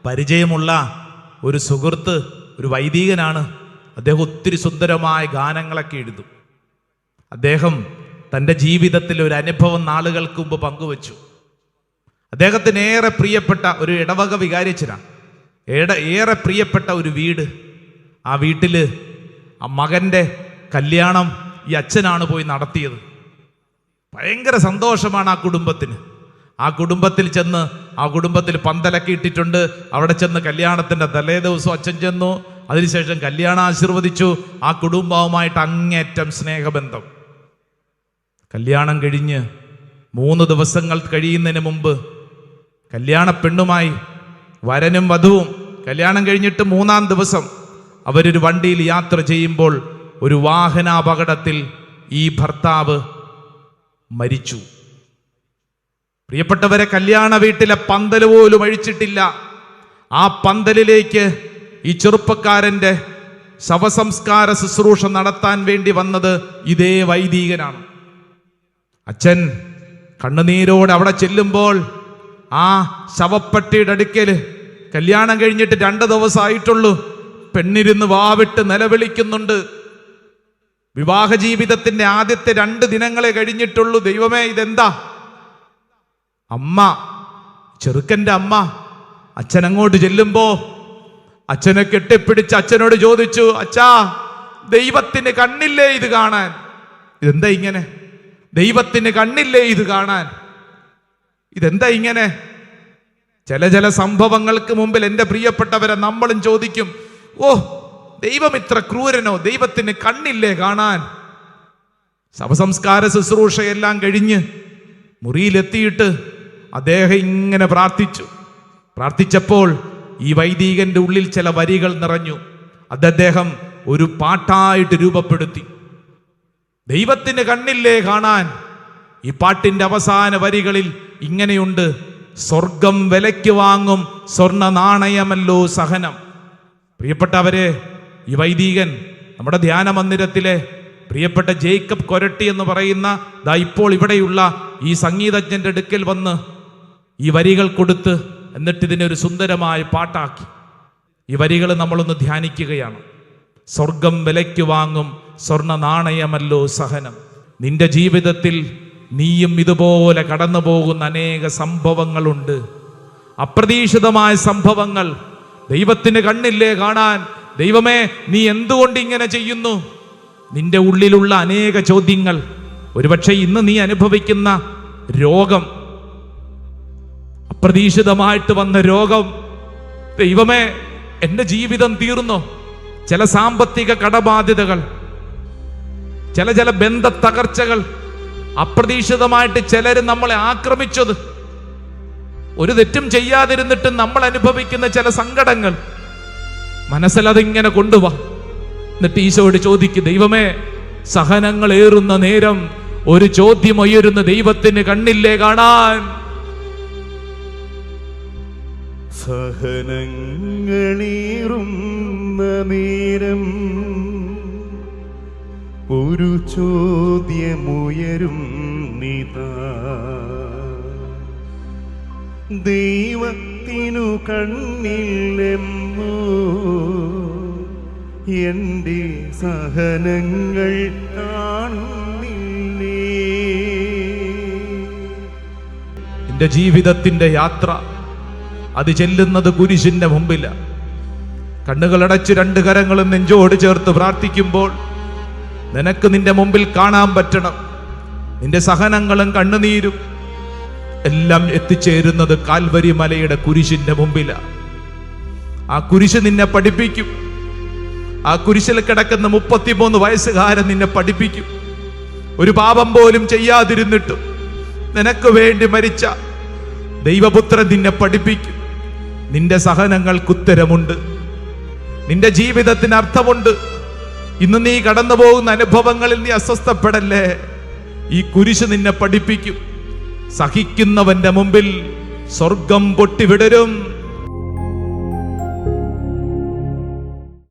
പരിചയമുള്ള ഒരു സുഹൃത്ത്, ഒരു വൈദികനാണ്. അദ്ദേഹം ഒത്തിരി സുന്ദരമായ ഗാനങ്ങളൊക്കെ എഴുതും. അദ്ദേഹം തൻ്റെ ജീവിതത്തിൽ ഒരു അനുഭവം നാളുകൾക്ക് മുമ്പ് പങ്കുവച്ചു. അദ്ദേഹത്തിന് ഏറെ പ്രിയപ്പെട്ട ഒരു ഇടവക വികാരിയച്ഛനാണ്. ഏറെ പ്രിയപ്പെട്ട ഒരു വീട്. ആ വീട്ടിൽ ആ മകൻ്റെ കല്യാണം ഈ അച്ഛനാണ് പോയി നടത്തിയത്. ഭയങ്കര സന്തോഷമാണ് ആ കുടുംബത്തിന്. ആ കുടുംബത്തിൽ പന്തലൊക്കെ ഇട്ടിട്ടുണ്ട്. അവിടെ ചെന്ന് കല്യാണത്തിൻ്റെ തലേ ദിവസം അച്ഛൻ ചെന്നു. അതിനുശേഷം കല്യാണം ആശീർവദിച്ചു. ആ കുടുംബവുമായിട്ട് അങ്ങേറ്റം സ്നേഹബന്ധം. കല്യാണം കഴിഞ്ഞ് 3 ദിവസങ്ങൾ കഴിയുന്നതിന് മുമ്പ് കല്യാണ പെണ്ണുമായി വരനും വധുവും കല്യാണം കഴിഞ്ഞിട്ട് 3-ാം ദിവസം അവരൊരു വണ്ടിയിൽ യാത്ര ചെയ്യുമ്പോൾ ഒരു വാഹനാപകടത്തിൽ ഈ ഭർത്താവ് മരിച്ചു. പ്രിയപ്പെട്ടവരെ, കല്യാണ വീട്ടിലെ പന്തൽ പോലും അഴിച്ചിട്ടില്ല. ആ പന്തലിലേക്ക് ഈ ചെറുപ്പക്കാരൻ്റെ ശവസംസ്കാര ശുശ്രൂഷ നടത്താൻ വേണ്ടി വന്നത് ഇതേ വൈദികനാണ്. അച്ഛൻ കണ്ണുനീരോടെ അവിടെ ചെല്ലുമ്പോൾ ആ ശവപ്പെട്ടിയുടെ അടുക്കൽ കല്യാണം കഴിഞ്ഞിട്ട് 2 ദിവസമായിട്ടുള്ളൂ. പെണ്ണിരുന്ന് വാവിട്ട് നിലവിളിക്കുന്നുണ്ട്. വിവാഹ ജീവിതത്തിന്റെ ആദ്യത്തെ 2 ദിനങ്ങളെ കഴിഞ്ഞിട്ടുള്ളൂ. ദൈവമേ, ഇതെന്താ? അമ്മ, ചെറുക്കൻ്റെ അമ്മ അച്ഛൻ അങ്ങോട്ട് ചെല്ലുമ്പോ അച്ഛനെ കെട്ടിപ്പിടിച്ച് അച്ഛനോട് ചോദിച്ചു, അച്ഛാ, ദൈവത്തിന് കണ്ണില്ലേ ഇത് കാണാൻ? ഇതെന്താ ഇങ്ങനെ? ദൈവത്തിന് കണ്ണില്ലേ ഇത് കാണാൻ? ഇതെന്താ ഇങ്ങനെ? ചില സംഭവങ്ങൾക്ക് മുമ്പിൽ എൻ്റെ പ്രിയപ്പെട്ടവരെ നമ്മളും ചോദിക്കും, ഓ, ദൈവം ഇത്ര ക്രൂരനോ? ദൈവത്തിന് കണ്ണില്ലേ കാണാൻ? ശവസംസ്കാര ശുശ്രൂഷയെല്ലാം കഴിഞ്ഞ് മുറിയിലെത്തിയിട്ട് അദ്ദേഹം ഇങ്ങനെ പ്രാർത്ഥിച്ചപ്പോൾ ഈ വൈദികന്റെ ഉള്ളിൽ ചില വരികൾ നിറഞ്ഞു. അത് അദ്ദേഹം ഒരു പാട്ടായിട്ട് രൂപപ്പെടുത്തി. ദൈവത്തിന് കണ്ണില്ലേ കാണാൻ. ഈ പാട്ടിന്റെ അവസാന വരികളിൽ ഇങ്ങനെയുണ്ട്: സ്വർഗം വിലയ്ക്ക് വാങ്ങും സ്വർണ്ണ നാണയമല്ലോ സഹനം. പ്രിയപ്പെട്ടവരെ, ഈ വൈദികൻ നമ്മുടെ ധ്യാന മന്ദിരത്തിലെ പ്രിയപ്പെട്ട ജേക്കബ് കൊരട്ടി എന്ന് പറയുന്ന ഇപ്പോൾ ഇവിടെയുള്ള ഈ സംഗീതജ്ഞന്റെ അടുക്കൽ വന്ന് ഈ വരികൾ കൊടുത്ത് എന്നിട്ട് ഇതിനെ ഒരു സുന്ദരമായ പാട്ടാക്കി. ഈ വരികൾ നമ്മളൊന്ന് ധ്യാനിക്കുകയാണ്. സ്വർഗം വിലയ്ക്ക് വാങ്ങും സ്വർണ്ണ നാണയമല്ലോ സഹനം. നിന്റെ ജീവിതത്തിൽ നീയും ഇതുപോലെ കടന്നു പോകുന്ന അനേക സംഭവങ്ങളുണ്ട്, അപ്രതീക്ഷിതമായ സംഭവങ്ങൾ. ദൈവത്തിന് കണ്ണില്ലേ കാണാൻ? ദൈവമേ, നീ എന്തുകൊണ്ട് ഇങ്ങനെ ചെയ്യുന്നു? നിന്റെ ഉള്ളിലുള്ള അനേക ചോദ്യങ്ങൾ. ഒരുപക്ഷെ ഇന്ന് നീ അനുഭവിക്കുന്ന രോഗം, അപ്രതീക്ഷിതമായിട്ട് വന്ന രോഗം. ദൈവമേ, എൻ്റെ ജീവിതം തീർന്നോ? ചില സാമ്പത്തിക കടബാധ്യതകൾ, ചില ബന്ധ തകർച്ചകൾ, അപ്രതീക്ഷിതമായിട്ട് ചിലര് നമ്മളെ ആക്രമിച്ചത്, ഒരു തെറ്റും ചെയ്യാതിരുന്നിട്ട് നമ്മൾ അനുഭവിക്കുന്ന ചില സങ്കടങ്ങൾ. മനസ്സിലതിങ്ങനെ കൊണ്ടുവാ. എന്നിട്ട് ഈശോയോട് ചോദിക്കും, ദൈവമേ, സഹനങ്ങൾ ഏറുന്ന നേരം ഒരു ചോദ്യം ഉയരുന്ന, ദൈവത്തിന് കണ്ണില്ലേ കാണാൻ? സഹനങ്ങളേറുന്ന നേരം ഒരു ചോദ്യമുയരും നിതാ, ദൈവത്തിനു കണ്ണില്ലെന്നോ എൻ്റെ സഹനങ്ങൾ കാണുന്നില്ലേ? എൻ്റെ ജീവിതത്തിന്റെ യാത്ര അത് ചെല്ലുന്നത് കുരിശിന്റെ മുമ്പില. കണ്ണുകളടച്ച് 2 കരങ്ങളും നെഞ്ചോട് ചേർത്ത് പ്രാർത്ഥിക്കുമ്പോൾ നിനക്ക് നിന്റെ മുമ്പിൽ കാണാൻ പറ്റണം. നിന്റെ സഹനങ്ങളും കണ്ണുനീരും എല്ലാം എത്തിച്ചേരുന്നത് കാൽവരി മലയുടെ കുരിശിന്റെ മുമ്പില. ആ കുരിശ് നിന്നെ പഠിപ്പിക്കും. ആ കുരിശിൽ കിടക്കുന്ന 33 വയസ്സുകാരൻ നിന്നെ പഠിപ്പിക്കും. ഒരു പാപം പോലും ചെയ്യാതിരുന്നിട്ടും നിനക്ക് വേണ്ടി മരിച്ച ദൈവപുത്രൻ നിന്നെ പഠിപ്പിക്കും. നിന്റെ സഹനങ്ങൾക്ക് ഉത്തരമുണ്ട്. നിന്റെ ജീവിതത്തിന് അർത്ഥമുണ്ട്. ഇന്ന് നീ കടന്നു പോകുന്ന അനുഭവങ്ങളിൽ നീ അസ്വസ്ഥപ്പെടല്ലേ. ഈ കുരിശ് നിന്നെ പഠിപ്പിക്കും. സഹിക്കുന്നവന്റെ മുമ്പിൽ സ്വർഗം പൊട്ടിവിടരും.